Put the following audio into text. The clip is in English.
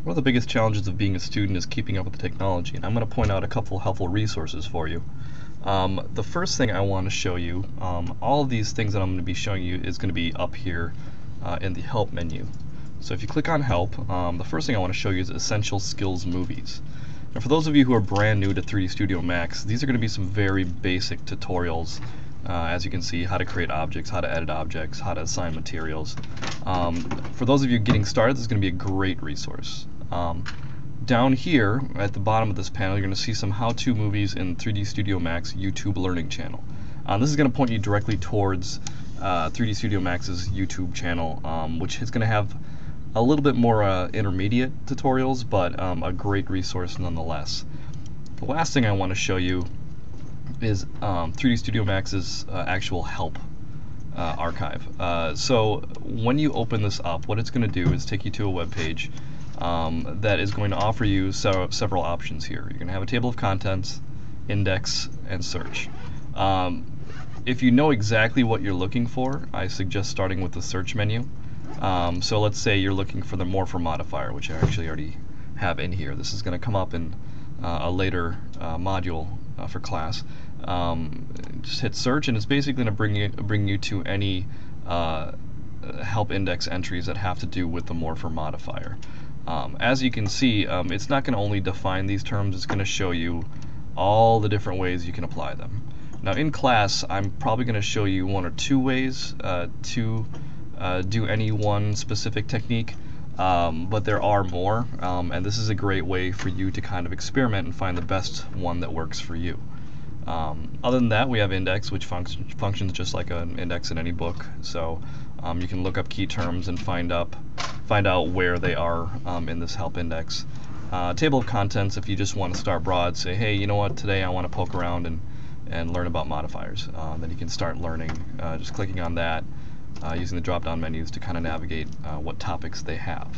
One of the biggest challenges of being a student is keeping up with the technology, and I'm going to point out a couple helpful resources for you. The first thing I want to show you, all of these things that I'm going to be showing you is going to be up here in the Help menu. So if you click on Help, the first thing I want to show you is Essential Skills Movies. Now for those of you who are brand new to 3D Studio Max, these are going to be some very basic tutorials. As you can see, how to create objects, how to edit objects, how to assign materials. For those of you getting started, this is going to be a great resource. Down here at the bottom of this panel, you're going to see some how-to movies in 3D Studio Max YouTube Learning channel. This is going to point you directly towards 3D Studio Max's YouTube channel, which is going to have a little bit more intermediate tutorials, but a great resource nonetheless. The last thing I want to show you is 3D Studio Max's actual help archive. So when you open this up, what it's going to do is take you to a web page that is going to offer you several options here. You're going to have a table of contents, index, and search. If you know exactly what you're looking for, I suggest starting with the search menu. So let's say you're looking for the Morpher Modifier, which I actually already have in here. This is going to come up in a later module for class. Just hit search, and it's basically going to bring you to any help index entries that have to do with the Morpher Modifier. As you can see, it's not going to only define these terms, it's going to show you all the different ways you can apply them. Now in class, I'm probably going to show you one or two ways to do any one specific technique, but there are more, and this is a great way for you to kind of experiment and find the best one that works for you. Other than that, we have index, which functions just like an index in any book. So you can look up key terms and find out where they are in this help index. Table of contents, if you just want to start broad, say, hey, you know what, today I want to poke around and learn about modifiers. Then you can start learning, just clicking on that, using the drop-down menus to kind of navigate what topics they have.